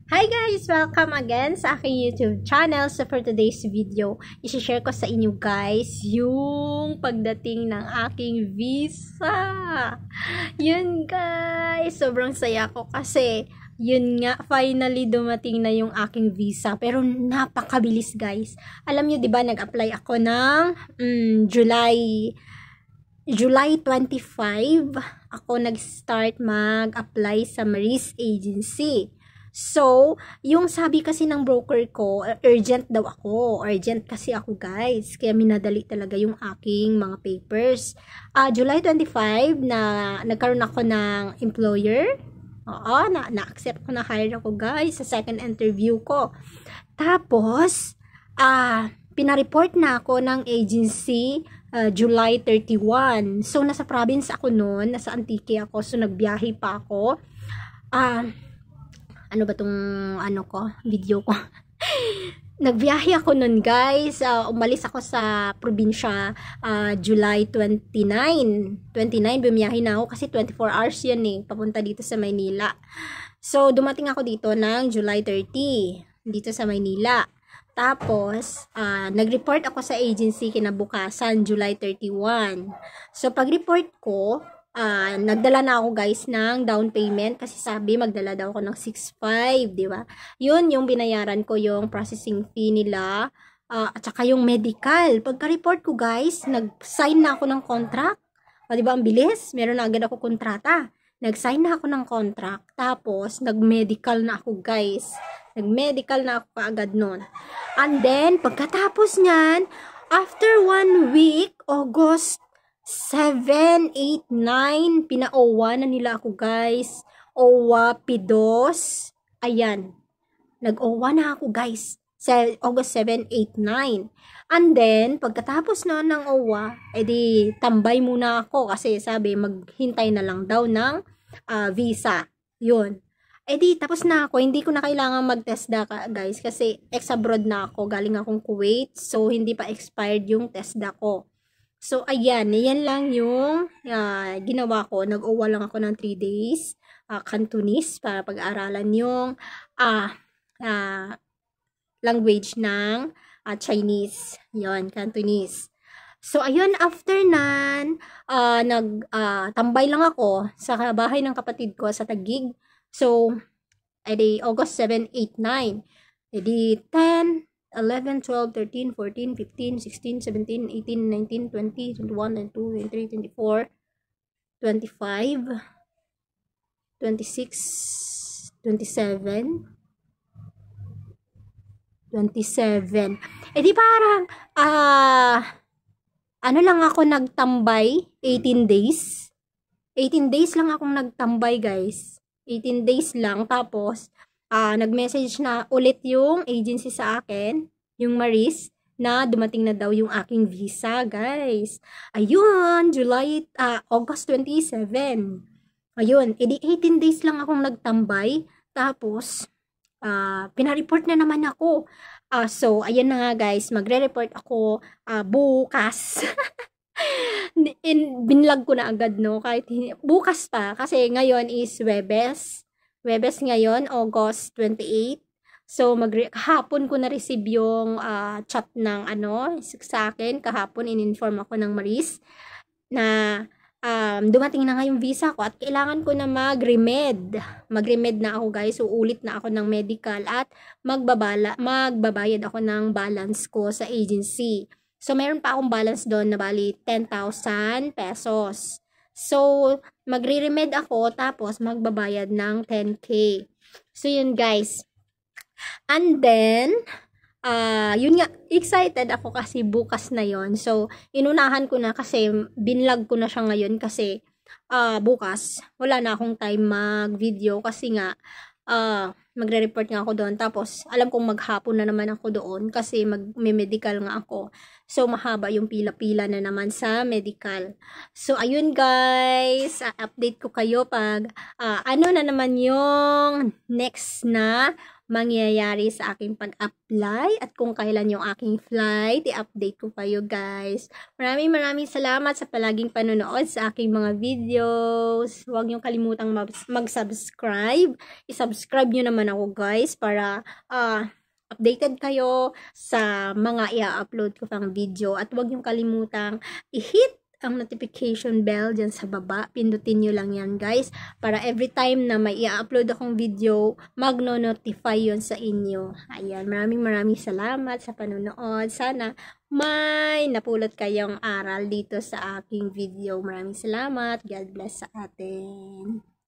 Hi guys! Welcome again sa aking YouTube channel. So for today's video, isi-share ko sa inyo guys yung pagdating ng aking visa. Yun guys! Sobrang saya ko kasi yun nga, finally dumating na yung aking visa. Pero napakabilis guys. Alam nyo diba, nag-apply ako ng July 25. Ako nag-start mag-apply sa Maris Agency. So, yung sabi kasi ng broker ko, urgent daw ako. Urgent kasi ako guys. Kaya minadali talaga yung aking mga papers. July 25 na nagkaroon ako ng employer. Oo, na-accept ko, na-hire ako guys sa second interview ko. Tapos, pinareport na ako ng agency July 31. So, nasa province ako noon. Nasa Antique ako. So, nagbiyahe pa ako. Ano ba tong video ko? Nagbiyahe ako nun guys. Umalis ako sa probinsya July 29. Bumiyahe na ako kasi 24 hours yan papunta dito sa Maynila. So, dumating ako dito ng July 30 dito sa Maynila. Tapos, nag-report ako sa agency kinabukasan, July 31. So, pag-report ko, nagdala na ako guys ng down payment kasi sabi magdala daw ako ng 6.5, di ba? Yun yung binayaran ko, yung processing fee nila at saka yung medical. Pagka-report ko guys, nag-sign na ako ng contract. O di ba ang bilis? Meron na agad ako kontrata. Nag-sign na ako ng contract. Tapos nag-medical na ako guys. Nag-medical na ako kaagad nun. And then pagkatapos niyan, after 1 week, August 7, 8, 9, pina-OWA na nila ako guys. OWA, PIDOS. Ayan. Nag-OWA na ako guys. Sa August 7, 8, 9. And then, pagkatapos na ng OWA, edi tambay muna ako kasi sabi maghintay na lang daw ng visa. Yun. Edi tapos na ako. Hindi ko na kailangan mag-TESDA guys kasi ex-abroad na ako. Galing akong Kuwait. So, hindi pa expired yung TESDA ko. So, ayan, yan lang yung ginawa ko. Nag-OWA lang ako ng 3 days, Cantonese, para pag-aaralan yung language ng Chinese. Yon, Cantonese. So, ayun, after nan, tambay lang ako sa bahay ng kapatid ko sa Taguig. So, edi August 7, 8, 9. Edi 10, 11, 12, 13, 14, 15, 16, 17, 18, 19, 20, 21, 22, 23, 24, 25, 26, 27, 27. Eh di parang, ano lang ako nagtambay, 18 days. 18 days lang akong nagtambay guys. 18 days lang, tapos, nag-message na ulit yung agency sa akin, yung Maris, na dumating na daw yung aking visa, guys. Ayun, August 27. Ayun, edi 18 days lang akong nagtambay, tapos, pinareport na naman ako. So, ayun na nga guys, magre-report ako bukas. Binlog ko na agad, no? Kahit bukas pa, kasi ngayon is Webes ngayon, August 28. So, kahapon ko na-receive yung chat ng sa akin. Kahapon, in-inform ako ng Maris na dumating na nga yung visa ko at kailangan ko na mag-remed. Mag-remed na ako guys. So, ulit na ako ng medical at magbabayad ako ng balance ko sa agency. So, mayroon pa akong balance doon na bali 10,000 pesos. So, magre-remed ako tapos magbabayad ng 10K. So, yun guys. And then, yun nga, excited ako kasi bukas na yon. So, inunahan ko na kasi binlog ko na siya ngayon kasi bukas, wala na akong time mag-video kasi nga, magre-report nga ako doon. Tapos, alam kong maghapon na naman ako doon kasi may medical nga ako. So, mahaba yung pila-pila na naman sa medical. So, ayun guys, update ko kayo pag ano na naman yung next na mangyayari sa aking pag-apply at kung kailan yung aking flight, i-update ko kayo guys. Maraming salamat sa palaging panonood sa aking mga videos. Huwag niyong kalimutang mag-subscribe. I-subscribe niyo naman ako guys para updated kayo sa mga i-upload ko pang video. At huwag niyong kalimutang i-hit ang notification bell dyan sa baba. Pindutin nyo lang yan guys. Para every time na may i-upload akong video, magno-notify yon sa inyo. Ayan, maraming salamat sa panonood. Sana may napulot kayong aral dito sa aking video. Maraming salamat. God bless sa atin.